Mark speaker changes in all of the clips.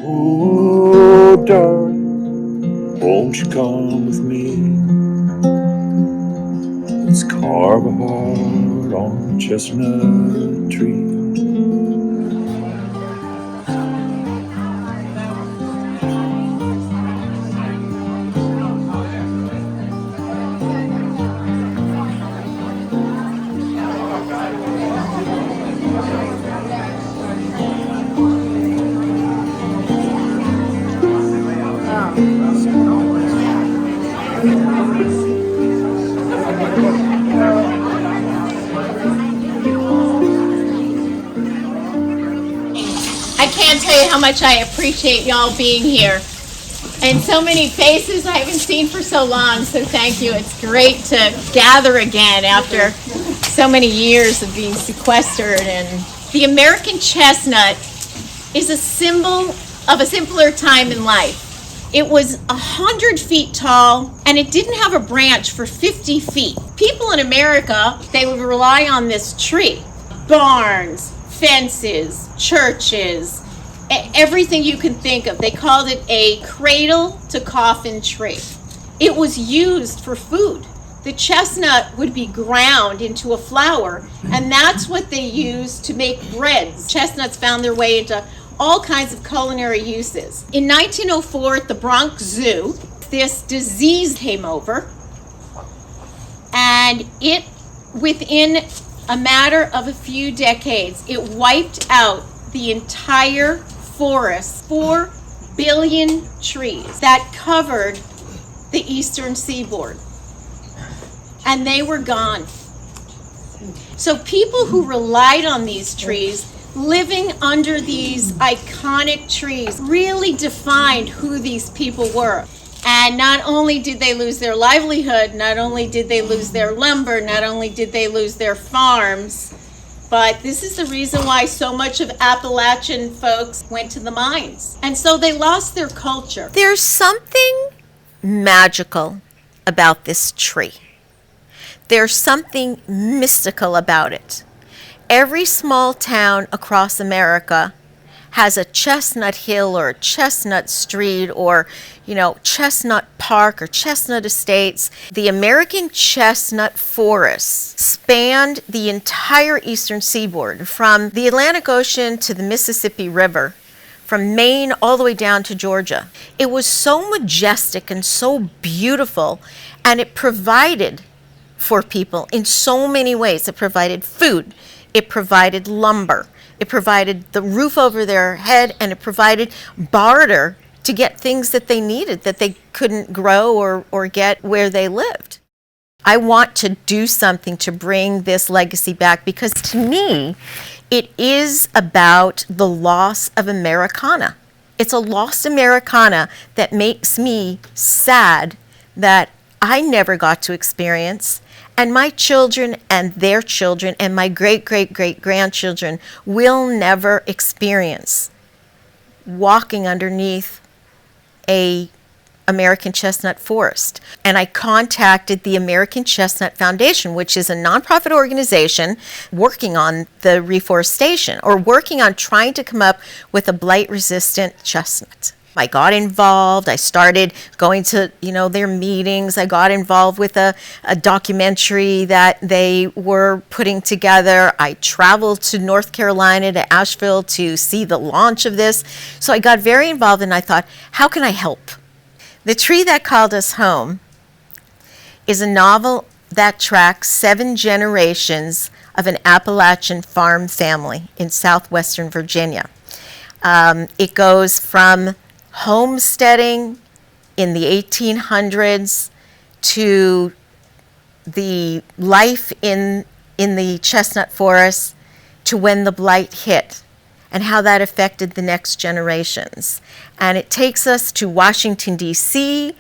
Speaker 1: Oh, darling, won't you come with me? Let's carve a heart on a chestnut tree.
Speaker 2: I can't tell you how much I appreciate y'all being here. And so many faces I haven't seen for so long, so thank you. It's great to gather again after so many years of being sequestered. And the American chestnut is a symbol of a simpler time in life. It was 100 feet tall, and it didn't have a branch for 50 feet. People in America, they would rely on this tree. Barns, fences, churches, everything you can think of. They called it a cradle to coffin tree. It was used for food. The chestnut would be ground into a flour, and that's what they used to make breads. Chestnuts found their way into all kinds of culinary uses. In 1904 at the Bronx Zoo, this disease came over, and it, within a matter of a few decades, it wiped out the entire forest, 4 billion trees that covered the eastern seaboard. And they were gone. So people who relied on these trees, living under these iconic trees, really defined who these people were. And not only did they lose their livelihood, not only did they lose their lumber, not only did they lose their farms, but this is the reason why so much of Appalachian folks went to the mines. And so they lost their culture.
Speaker 3: There's something magical about this tree. There's something mystical about it. Every small town across America has a chestnut hill or a chestnut street or, chestnut park or chestnut estates. The American chestnut forests spanned the entire eastern seaboard from the Atlantic Ocean to the Mississippi River, from Maine all the way down to Georgia. It was so majestic and so beautiful, and it provided for people in so many ways. It provided food, it provided lumber, it provided the roof over their head, and it provided barter to get things that they needed that they couldn't grow or get where they lived. I want to do something to bring this legacy back because to me, it is about the loss of Americana. It's a lost Americana that makes me sad that I never got to experience, and my children and their children and my great-great-great-grandchildren will never experience walking underneath a American chestnut forest. And I contacted the American Chestnut Foundation, which is a nonprofit organization working on the reforestation or working on trying to come up with a blight-resistant chestnut. I got involved. I started going to, their meetings. I got involved with a documentary that they were putting together. I traveled to North Carolina, to Asheville, to see the launch of this. So I got very involved, and I thought, how can I help? The Tree That Called Us Home is a novel that tracks 7 generations of an Appalachian farm family in southwestern Virginia. It goes from homesteading in the 1800s to the life in the chestnut forest to when the blight hit and how that affected the next generations. And it takes us to Washington, D.C.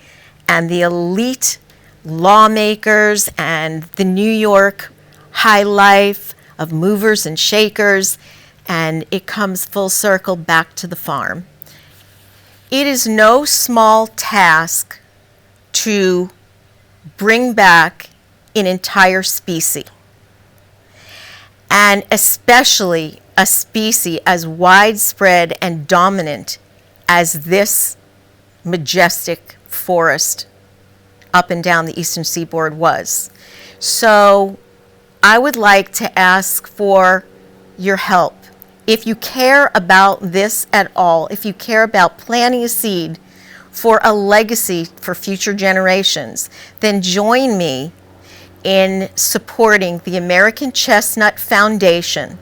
Speaker 3: and the elite lawmakers and the New York high life of movers and shakers, and it comes full circle back to the farm. It is no small task to bring back an entire species, and especially a species as widespread and dominant as this majestic forest up and down the eastern seaboard was. So I would like to ask for your help. If you care about this at all, if you care about planting a seed for a legacy for future generations, then join me in supporting the American Chestnut Foundation.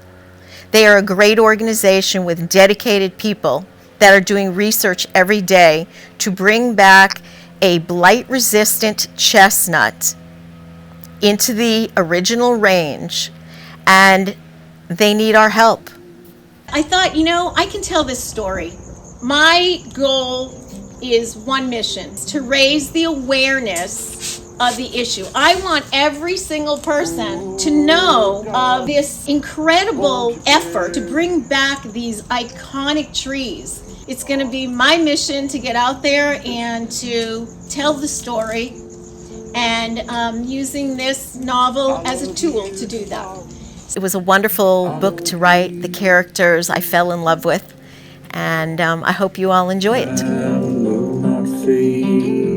Speaker 3: They are a great organization with dedicated people that are doing research every day to bring back a blight-resistant chestnut into the original range, and they need our help.
Speaker 2: I thought, I can tell this story. My goal is one mission, to raise the awareness of the issue. I want every single person to know of this incredible effort to bring back these iconic trees. It's going to be my mission to get out there and to tell the story, and using this novel as a tool to do that.
Speaker 3: It was a wonderful book to write. The characters I fell in love with, and I hope you all enjoy it.
Speaker 1: And will not fade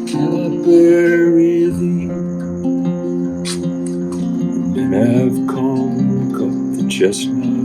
Speaker 1: cannot bury thee. Then have come cut the chestnut